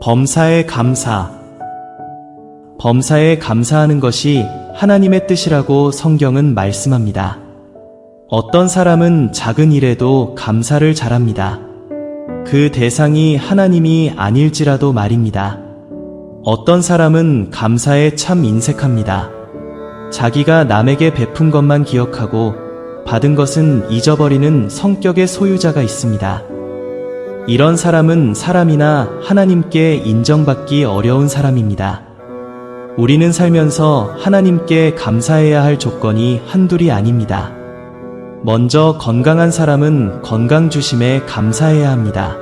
범사에 감사. 범사에 감사하는 것이 하나님의 뜻이라고 성경은 말씀합니다. 어떤 사람은 작은 일에도 감사를 잘합니다. 그 대상이 하나님이 아닐지라도 말입니다. 어떤 사람은 감사에 참 인색합니다. 자기가 남에게 베푼 것만 기억하고 받은 것은 잊어버리는 성격의 소유자가 있습니다. 이런 사람은 사람이나 하나님께 인정받기 어려운 사람입니다. 우리는 살면서 하나님께 감사해야 할 조건이 한둘이 아닙니다. 먼저 건강한 사람은 건강 주심에 감사해야 합니다.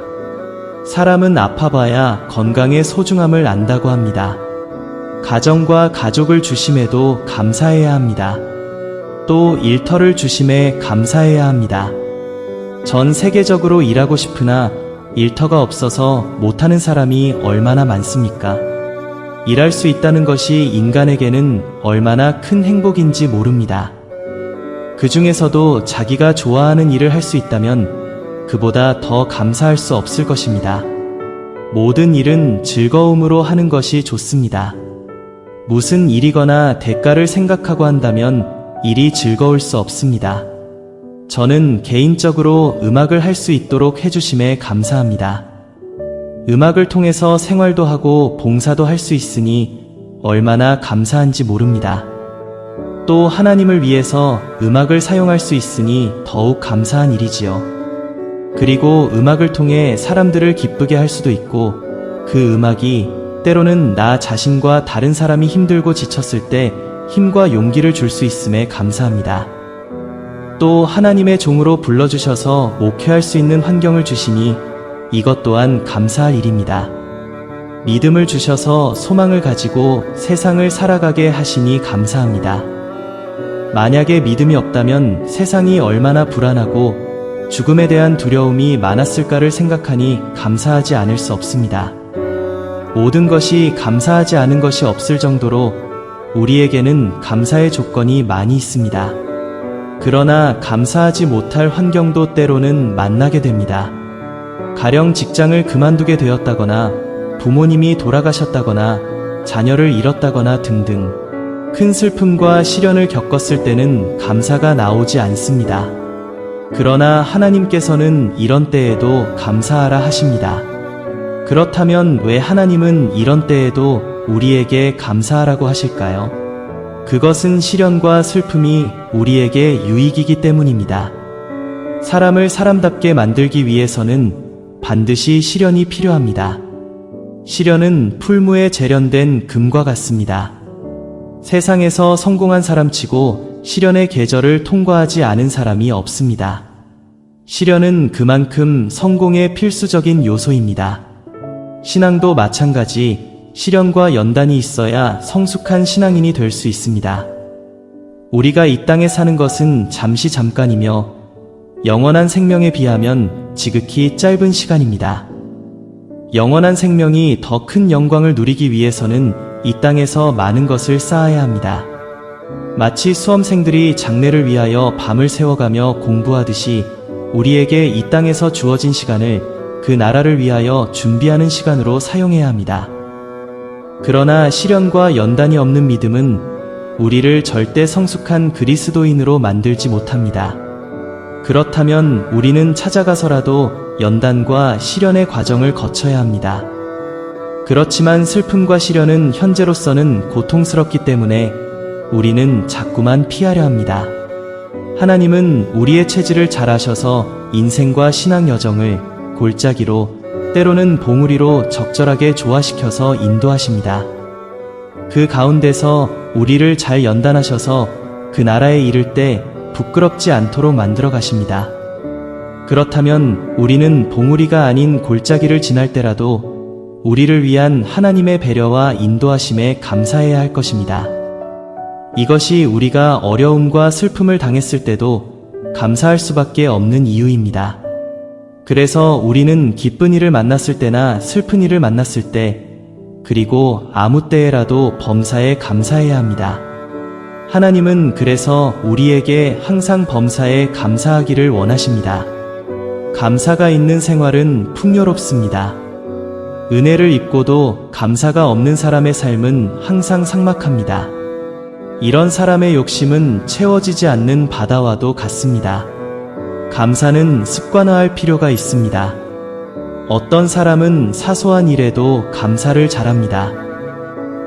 사람은 아파봐야 건강의 소중함을 안다고 합니다. 가정과 가족을 주심에도 감사해야 합니다. 또 일터를 주심에 감사해야 합니다. 전 세계적으로 일하고 싶으나 일터가 없어서 못하는 사람이 얼마나 많습니까? 일할 수 있다는 것이 인간에게는 얼마나 큰 행복인지 모릅니다. 그 중에서도 자기가 좋아하는 일을 할 수 있다면 그보다 더 감사할 수 없을 것입니다. 모든 일은 즐거움으로 하는 것이 좋습니다. 무슨 일이거나 대가를 생각하고 한다면 일이 즐거울 수 없습니다. 저는 개인적으로 음악을 할 수 있도록 해주심에 감사합니다. 음악을 통해서 생활도 하고 봉사도 할 수 있으니 얼마나 감사한지 모릅니다. 또 하나님을 위해서 음악을 사용할 수 있으니 더욱 감사한 일이지요. 그리고 음악을 통해 사람들을 기쁘게 할 수도 있고 그 음악이 때로는 나 자신과 다른 사람이 힘들고 지쳤을 때 힘과 용기를 줄 수 있음에 감사합니다. 또 하나님의 종으로 불러주셔서 목회할 수 있는 환경을 주시니 이것 또한 감사할 일입니다. 믿음을 주셔서 소망을 가지고 세상을 살아가게 하시니 감사합니다. 만약에 믿음이 없다면 세상이 얼마나 불안하고 죽음에 대한 두려움이 많았을까를 생각하니 감사하지 않을 수 없습니다. 모든 것이 감사하지 않은 것이 없을 정도로 우리에게는 감사의 조건이 많이 있습니다. 그러나 감사하지 못할 환경도 때로는 만나게 됩니다. 가령 직장을 그만두게 되었다거나 부모님이 돌아가셨다거나 자녀를 잃었다거나 등등 큰 슬픔과 시련을 겪었을 때는 감사가 나오지 않습니다. 그러나 하나님께서는 이런 때에도 감사하라 하십니다. 그렇다면 왜 하나님은 이런 때에도 우리에게 감사하라고 하실까요? 그것은 시련과 슬픔이 우리에게 유익이기 때문입니다. 사람을 사람답게 만들기 위해서는 반드시 시련이 필요합니다. 시련은 풀무에 재련된 금과 같습니다. 세상에서 성공한 사람치고 시련의 계절을 통과하지 않은 사람이 없습니다. 시련은 그만큼 성공의 필수적인 요소입니다. 신앙도 마찬가지 시련과 연단이 있어야 성숙한 신앙인이 될 수 있습니다. 우리가 이 땅에 사는 것은 잠시 잠깐이며 영원한 생명에 비하면 지극히 짧은 시간입니다. 영원한 생명이 더 큰 영광을 누리기 위해서는 이 땅에서 많은 것을 쌓아야 합니다. 마치 수험생들이 장래를 위하여 밤을 새워가며 공부하듯이 우리에게 이 땅에서 주어진 시간을 그 나라를 위하여 준비하는 시간으로 사용해야 합니다. 그러나 시련과 연단이 없는 믿음은 우리를 절대 성숙한 그리스도인으로 만들지 못합니다. 그렇다면 우리는 찾아가서라도 연단과 시련의 과정을 거쳐야 합니다. 그렇지만 슬픔과 시련은 현재로서는 고통스럽기 때문에 우리는 자꾸만 피하려 합니다. 하나님은 우리의 체질을 잘 아셔서 인생과 신앙 여정을 골짜기로 때로는 봉우리로 적절하게 조화시켜서 인도하십니다. 그 가운데서 우리를 잘 연단하셔서 그 나라에 이를 때 부끄럽지 않도록 만들어 가십니다. 그렇다면 우리는 봉우리가 아닌 골짜기를 지날 때라도 우리를 위한 하나님의 배려와 인도하심에 감사해야 할 것입니다. 이것이 우리가 어려움과 슬픔을 당했을 때도 감사할 수밖에 없는 이유입니다. 그래서 우리는 기쁜 일을 만났을 때나 슬픈 일을 만났을 때, 그리고 아무 때에라도 범사에 감사해야 합니다. 하나님은 그래서 우리에게 항상 범사에 감사하기를 원하십니다. 감사가 있는 생활은 풍요롭습니다. 은혜를 입고도 감사가 없는 사람의 삶은 항상 삭막합니다. 이런 사람의 욕심은 채워지지 않는 바다와도 같습니다. 감사는 습관화할 필요가 있습니다. 어떤 사람은 사소한 일에도 감사를 잘합니다.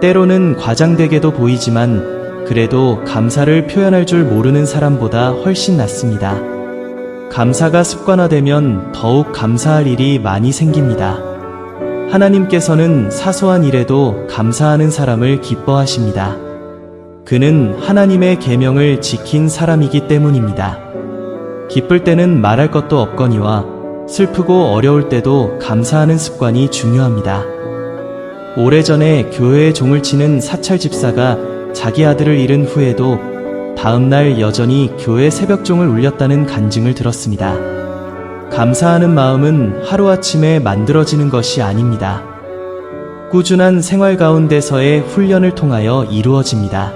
때로는 과장되게도 보이지만 그래도 감사를 표현할 줄 모르는 사람보다 훨씬 낫습니다. 감사가 습관화되면 더욱 감사할 일이 많이 생깁니다. 하나님께서는 사소한 일에도 감사하는 사람을 기뻐하십니다. 그는 하나님의 계명을 지킨 사람이기 때문입니다. 기쁠 때는 말할 것도 없거니와 슬프고 어려울 때도 감사하는 습관이 중요합니다. 오래전에 교회에 종을 치는 사찰 집사가 자기 아들을 잃은 후에도 다음날 여전히 교회 새벽종을 울렸다는 간증을 들었습니다. 감사하는 마음은 하루아침에 만들어지는 것이 아닙니다. 꾸준한 생활 가운데서의 훈련을 통하여 이루어집니다.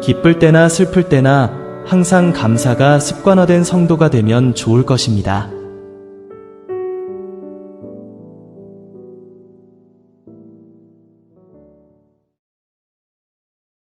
기쁠 때나 슬플 때나 항상 감사가 습관화된 성도가 되면 좋을 것입니다.